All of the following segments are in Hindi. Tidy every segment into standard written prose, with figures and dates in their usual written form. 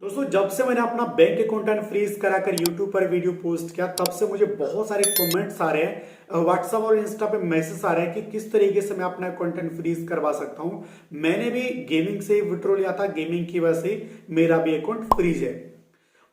दोस्तों जब से मैंने अपना बैंक अकाउंट अनफ्रीज कराकर यूट्यूब पर वीडियो पोस्ट किया तब से मुझे बहुत सारे कमेंट्स आ रहे हैं, व्हाट्सएप और इंस्टा पे मैसेज आ रहे हैं कि किस तरीके से मैं अपना अकाउंट अनफ्रीज करवा सकता हूं। मैंने भी गेमिंग से ही विड्रॉ लिया था, गेमिंग की वजह से मेरा भी अकाउंट फ्रीज है।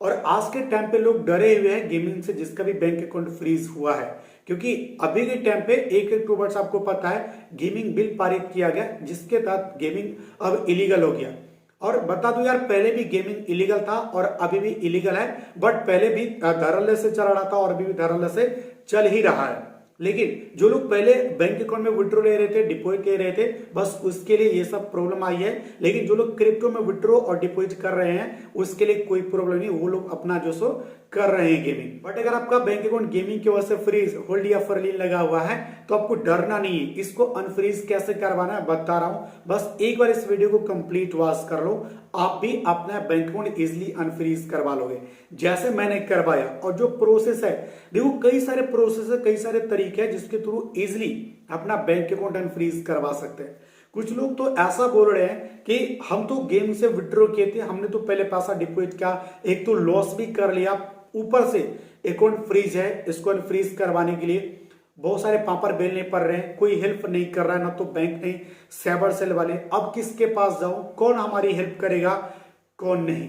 और आज के टाइम पे लोग डरे हुए हैं गेमिंग से, जिसका भी बैंक अकाउंट फ्रीज हुआ है, क्योंकि अभी के टाइम पे 1 अक्टूबर से आपको पता है गेमिंग बिल पारित किया गया, जिसके तहत गेमिंग अब इलीगल हो गया। और बता दो यार, पहले भी गेमिंग इलीगल था और अभी भी इलीगल है, बट पहले भी धड़ल्ले से चल रहा था और अभी भी धड़ल्ले से चल ही रहा है। लेकिन जो लोग पहले बैंक अकाउंट में विड्रॉ ले रहे थे, डिपॉजिट ले रहे थे, बस उसके लिए ये सब प्रॉब्लम आई है। लेकिन जो लोग क्रिप्टो में विड्रॉ और डिपॉजिट कर रहे हैं उसके लिए कोई प्रॉब्लम नहीं, वो लोग अपना जो सो कर रहे हैं गेमिंग। बट अगर आपका बैंक अकाउंट गेमिंग की वजह से फ्रीज, होल्ड या फॉरलीन लगा हुआ है तो आपको डरना नहीं है। इसको अनफ्रीज कैसे करवाना है बता रहा हूं, बस एक बार इस वीडियो को कंप्लीट वॉच कर लो, आप भी अपना बैंक अकाउंट इजिली अनफ्रीज करवा लोगे जैसे मैंने करवाया। और जो प्रोसेस है, देखो कई सारे प्रोसेस है, कई सारे तरीके हैं जिसके थ्रू इजिली अपना बैंक अकाउंट अनफ्रीज करवा सकते हैं। कुछ लोग तो ऐसा बोल रहे हैं कि हम तो गेम से विड्रॉ किए थे, हमने तो पहले पैसा डिपॉजिट किया, एक तो लॉस भी कर लिया, ऊपर से अकाउंट फ्रीज है। इसको अनफ्रीज करवाने के लिए बहुत सारे पापड़ बेलने पड़ रहे हैं, कोई हेल्प नहीं कर रहा है, ना तो बैंक नहीं, साइबर सेल वाले। अब किसके पास जाऊं, कौन हमारी हेल्प करेगा, कौन नहीं,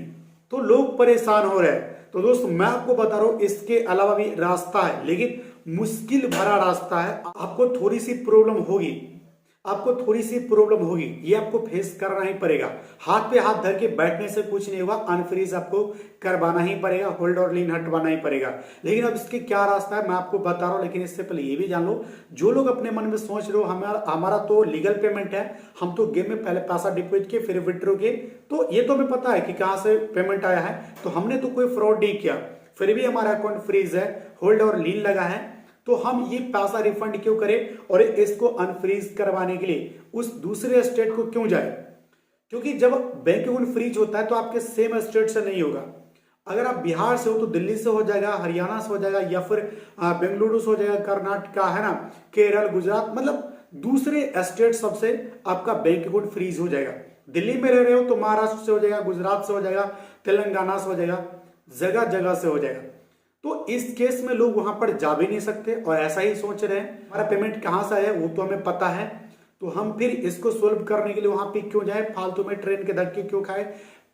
तो लोग परेशान हो रहे हैं। तो दोस्तों मैं आपको बता रहा हूं इसके अलावा भी रास्ता है, लेकिन मुश्किल भरा रास्ता है। आपको थोड़ी सी प्रॉब्लम होगी, आपको थोड़ी सी प्रॉब्लम होगी, ये आपको फेस करना ही पड़ेगा। हाथ पे हाथ धर के बैठने से कुछ नहीं होगा, अनफ्रीज आपको करवाना ही पड़ेगा, होल्ड और लीन हटवाना ही पड़ेगा। लेकिन अब इसके क्या रास्ता है मैं आपको बता रहा हूं, लेकिन इससे पहले ये भी जान लो, जो लोग अपने मन में सोच रहे हो हमारा तो लीगल पेमेंट है, हम तो गेम में पहले पैसा डिपॉजिट किए फिर विड्रॉ किए, तो ये तो हमें पता है कि कहां से पेमेंट आया है, तो हमने तो कोई फ्रॉड नहीं किया, फिर भी हमारा अकाउंट फ्रीज है, होल्ड और लीन लगा है, तो हम ये पैसा रिफंड क्यों करें और इसको अनफ्रीज करवाने के लिए उस दूसरे स्टेट को क्यों जाए। क्योंकि जब बैंक अकाउंट फ्रीज होता है तो आपके सेम स्टेट से नहीं होगा। अगर आप बिहार से हो तो दिल्ली से हो जाएगा, हरियाणा से हो जाएगा, या फिर बेंगलुरु से हो जाएगा, कर्नाटका है ना, केरल, गुजरात, मतलब दूसरे स्टेट सबसे आपका बैंक अकाउंट फ्रीज हो जाएगा। दिल्ली में रह रहे हो तो महाराष्ट्र से हो जाएगा, गुजरात से हो जाएगा, तेलंगाना से हो जाएगा, जगह जगह से हो जाएगा। तो इस केस में लोग वहां पर जा भी नहीं सकते और ऐसा ही सोच रहे हैं हमारा पेमेंट कहां से आया वो तो हमें पता है, तो हम फिर इसको सोल्व करने के लिए वहां पे क्यों जाए, फालतू में ट्रेन के धक्के क्यों खाए,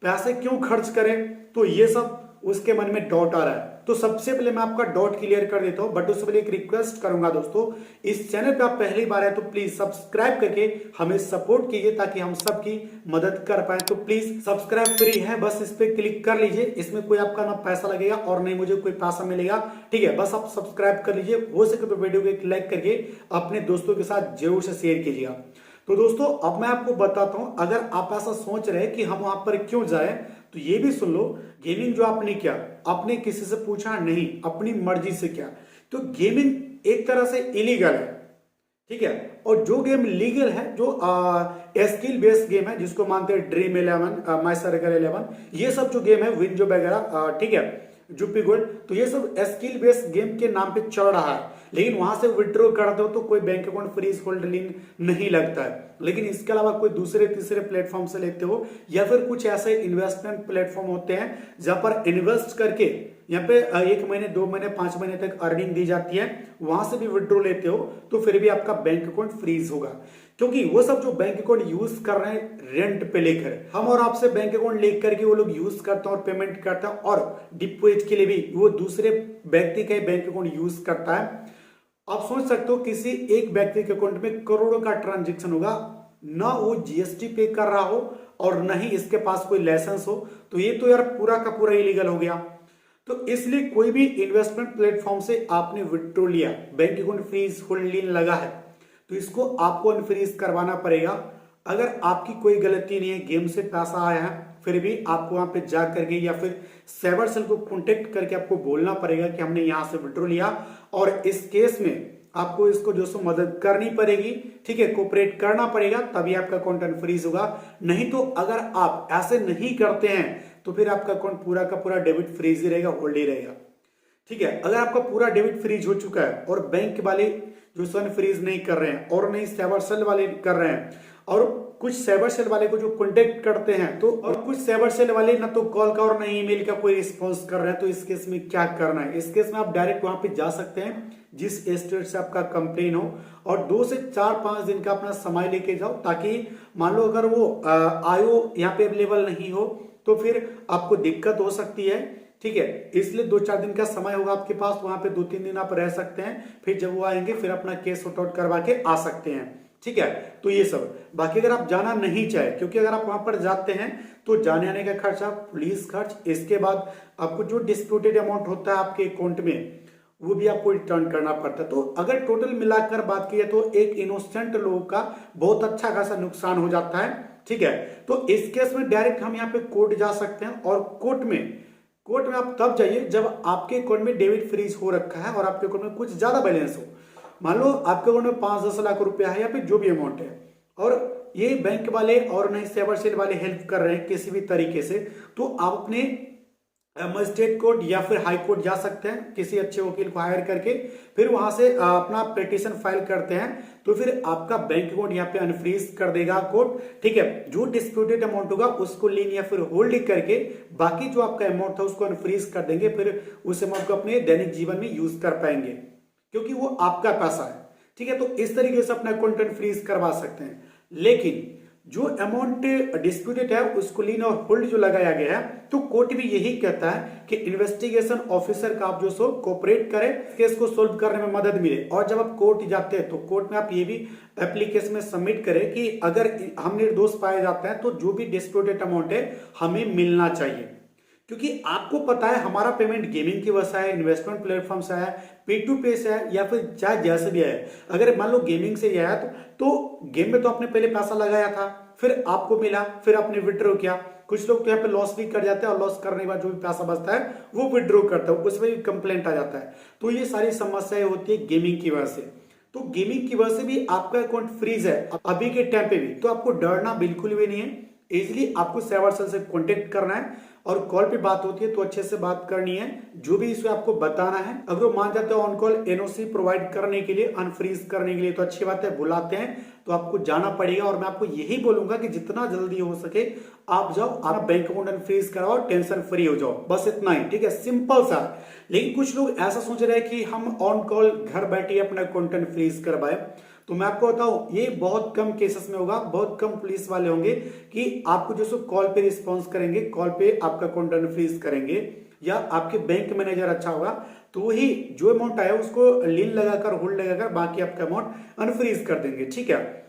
पैसे क्यों खर्च करें। तो ये सब उसके मन में डाउट आ रहा है। तो सबसे पहले मैं आपका डाउट क्लियर कर देता हूं, बट उससे पहले एक रिक्वेस्ट करूंगा दोस्तों, इस चैनल पे आप पहली बार है तो प्लीज सब्सक्राइब करके हमें सपोर्ट कीजिए ताकि हम सबकी मदद कर पाए। तो प्लीज सब्सक्राइब फ्री है, बस इस पे क्लिक कर लीजिए, इसमें कोई आपका ना पैसा लगेगा और नहीं मुझे कोई पैसा मिलेगा, ठीक है। बस आप सब्सक्राइब कर लीजिए, हो सके तो वीडियो को एक लाइक करके अपने दोस्तों के साथ जरूर से शेयर कीजिएगा। तो दोस्तों अब मैं आपको बताता हूं, अगर आप ऐसा सोच रहे हैं कि हम वहां पर क्यों जाएं, तो ये भी सुन लो, गेमिंग जो आपने किया, आपने किसी से पूछा नहीं, अपनी मर्जी से किया, तो गेमिंग एक तरह से इलीगल है, ठीक है। और जो गेम लीगल है, जो स्किल बेस्ड गेम है, जिसको मानते हैं ड्रीम 11, माई सर्कल 11, ये सब जो गेम है, विन जो वगैरह, ठीक है, जुपी गोल्ड, तो ये सब स्किल बेस्ड गेम के नाम पे चल रहा है। लेकिन वहां से विड्रॉ करते हो तो कोई बैंक अकाउंट फ्रीज, होल्ड, लीन नहीं लगता है। लेकिन इसके अलावा कोई दूसरे तीसरे प्लेटफॉर्म से लेते हो, या फिर कुछ ऐसे इन्वेस्टमेंट प्लेटफॉर्म होते हैं जहां पर इन्वेस्ट करके यहाँ पे 1 महीने, 2 महीने, 5 महीने तक अर्निंग दी जाती है, वहां से भी विड्रॉ लेते हो तो फिर भी आपका बैंक अकाउंट फ्रीज होगा। क्योंकि वो सब जो बैंक अकाउंट यूज कर रहे हैं रेंट पे लेकर, हम और आपसे बैंक अकाउंट लेकर के वो लोग यूज करते हैं और पेमेंट करते हैं, और डिपॉजिट के लिए भी वो दूसरे व्यक्ति का बैंक अकाउंट यूज करता है। आप सोच सकते हो किसी एक व्यक्ति के अकाउंट में करोड़ों का ट्रांजेक्शन होगा, ना वो जीएसटी पे कर रहा हो और ना ही इसके पास कोई लाइसेंस हो, तो ये तो यार पूरा का पूरा इलीगल हो गया। तो इसलिए कोई भी इन्वेस्टमेंट प्लेटफॉर्म से आपने विड्रॉ लिया, बैंक अकाउंट फ्रीज, होल्ड, लीन लगा है, तो इसको आपको अनफ्रीज करवाना पड़ेगा। अगर आपकी कोई गलती नहीं है, गेम से पैसा आया है, फिर भी आपको वहां पे जा करके या फिर साइबर सेल को कांटेक्ट करके आपको बोलना पड़ेगा कि हमने यहां से विड्रॉ लिया, और इस केस में आपको इसको जो सो मदद करनी पड़ेगी, ठीक है, कोऑपरेट करना पड़ेगा, तभी आपका अकाउंट अनफ्रीज होगा। नहीं तो अगर आप ऐसे नहीं करते हैं तो फिर आपका अकाउंट पूरा का पूरा डेबिट फ्रीज ही रहेगा, होल्ड ही रहेगा, ठीक है। अगर आपका पूरा डेबिट फ्रीज हो चुका है और बैंक वाले जो सन फ्रीज नहीं कर रहे हैं और नहीं साइबर सेल वाले कर रहे हैं, और कुछ साइबर सेल वाले को जो कांटेक्ट करते हैं, तो और कुछ साइबर सेल वाले ना तो कॉल का और ना ईमेल का कोई रिस्पॉन्स कर रहे हैं। तो इस केस में क्या करना है? इस केस में आप डायरेक्ट वहां पे जा सकते हैं जिस स्टेट से आपका कंप्लेन हो, और 2 से 4-5 दिन का अपना समय लेके जाओ, ताकि मान लो अगर वो आईओ यहाँ पे अवेलेबल नहीं हो तो फिर आपको दिक्कत हो सकती है। ठीक है, इसलिए 2-4 दिन का समय होगा आपके पास, वहां पे 2-3 दिन आप रह सकते हैं। फिर जब वो आएंगे फिर अपना केस सॉर्ट आउट करवा के आ सकते हैं। ठीक है, तो ये सब। बाकी अगर आप जाना नहीं चाहे, क्योंकि अगर आप वहां पर जाते हैं तो जाने आने का खर्चा, पुलिस खर्च, इसके बाद आपको जो डिस्प्यूटेड अमाउंट होता है आपके अकाउंट में वो भी आपको रिटर्न करना पड़ता है। तो अगर टोटल मिलाकर बात की जाए तो एक इनोसेंट लोगों का बहुत अच्छा खासा नुकसान हो जाता है। ठीक है, तो इस केस में डायरेक्ट हम यहाँ पे कोर्ट जा सकते हैं, और कोर्ट में आप तब जाइए जब आपके अकाउंट में डेबिट फ्रीज हो रखा है और आपके अकाउंट में कुछ ज्यादा बैलेंस हो। मान लो आपके अकाउंट में 5-10 लाख रुपया है या फिर जो भी अमाउंट है, और ये बैंक वाले और नहीं साइबर सेल वाले हेल्प कर रहे हैं किसी भी तरीके से, तो आप अपने मजिस्ट्रेट कोर्ट या फिर हाई कोर्ट जा सकते हैं किसी अच्छे वकील को हायर करके। फिर वहां से अपना पिटीशन फाइल करते हैं, तो फिर आपका बैंक अकाउंट यहाँ पे अनफ्रीज कर देगा कोर्ट। ठीक है, जो डिस्प्यूटेड अमाउंट होगा उसको लीन या फिर होल्ड करके बाकी जो आपका अमाउंट था उसको अनफ्रीज कर देंगे। फिर उस अमाउंट को अपने दैनिक जीवन में यूज कर पाएंगे, क्योंकि वो आपका पैसा है। ठीक है, तो इस तरीके से अपना अकाउंट फ्रीज करवा सकते हैं। लेकिन जो अमाउंट डिस्प्यूटेड है उसको लीन और होल्ड जो लगाया गया है, तो कोर्ट भी यही कहता है कि इन्वेस्टिगेशन ऑफिसर का आप जो सो कोऑपरेट करें, केस को सोल्व करने में मदद मिले। और जब आप कोर्ट जाते हैं तो कोर्ट में आप ये भी एप्लीकेशन में सबमिट करें कि अगर हम निर्दोष पाए जाते हैं तो जो भी डिस्प्यूटेड अमाउंट है हमें मिलना चाहिए। क्योंकि आपको पता है हमारा पेमेंट गेमिंग की वजह से है, इन्वेस्टमेंट प्लेटफॉर्म से है, P2P से है, या फिर चाहे जैसे भी है। अगर मान लो गेमिंग से आया तो गेम में तो आपने पहले पैसा लगाया था, फिर आपको मिला, फिर आपने विड्रॉ किया। कुछ लोग तो यहाँ पे लॉस भी कर जाते हैं, और लॉस करने के बाद जो भी पैसा बचता है वो विड्रॉ करता है, उसमें भी कंप्लेंट आ जाता है। तो ये सारी समस्याएं होती है गेमिंग की वजह से। तो गेमिंग की वजह से भी आपका अकाउंट फ्रीज है अभी के टाइम पे भी, तो आपको डरना बिल्कुल भी नहीं है। इजिली आपको साइबर सेल से कांटेक्ट करना है, और कॉल पे बात होती है तो अच्छे से बात करनी है, जो भी इशू आपको बताना है। अगर वो मान जाते हो ऑन कॉल एनओसी प्रोवाइड करने के लिए, अनफ्रीज करने के लिए, तो अच्छी बात है, बुलाते हैं तो आपको जाना पड़ेगा। और मैं आपको यही बोलूंगा कि जितना जल्दी हो सके आप जाओ, आप बैंक अकाउंट अनफ्रीज कराओ, टेंशन फ्री हो जाओ, बस इतना ही। ठीक है, सिंपल सा। लेकिन कुछ लोग ऐसा सोच रहे हैं कि हम ऑन कॉल घर बैठे अपना अकाउंट अनफ्रीज करवाए, तो मैं आपको बताऊं ये बहुत कम केसेस में होगा। बहुत कम पुलिस वाले होंगे कि आपको जो सो कॉल पे रिस्पॉन्स करेंगे, कॉल पे आपका अकाउंट अनफ्रीज करेंगे, या आपके बैंक मैनेजर अच्छा होगा तो ही जो अमाउंट आया उसको लीन लगाकर, होल्ड लगाकर बाकी आपका अमाउंट अनफ्रीज कर देंगे। ठीक है,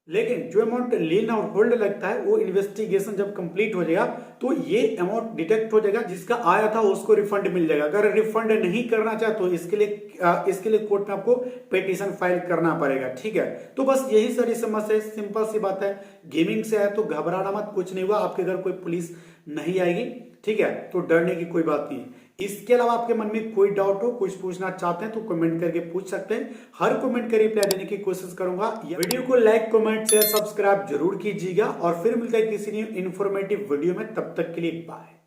लेकिन जो अमाउंट लीन और होल्ड लगता है वो इन्वेस्टिगेशन जब कंप्लीट हो जाएगा तो ये अमाउंट डिटेक्ट हो जाएगा, जिसका आया था उसको रिफंड मिल जाएगा। अगर रिफंड नहीं करना चाहे तो इसके लिए कोर्ट में आपको पिटीशन फाइल करना पड़ेगा। ठीक है, तो बस यही सारी समस्या है, सिंपल सी बात है। गेमिंग से है तो घबराना मत, कुछ नहीं हुआ, आपके घर कोई पुलिस नहीं आएगी। ठीक है, तो डरने की कोई बात नहीं। इसके अलावा आपके मन में कोई डाउट हो, कुछ पूछना चाहते हैं तो कमेंट करके पूछ सकते हैं। हर कमेंट का रिप्लाई देने की कोशिश करूंगा। वीडियो को लाइक, कमेंट, शेयर, सब्सक्राइब जरूर कीजिएगा, और फिर मिलता है किसी न्यू इन्फॉर्मेटिव वीडियो में। तब तक के लिए बाय।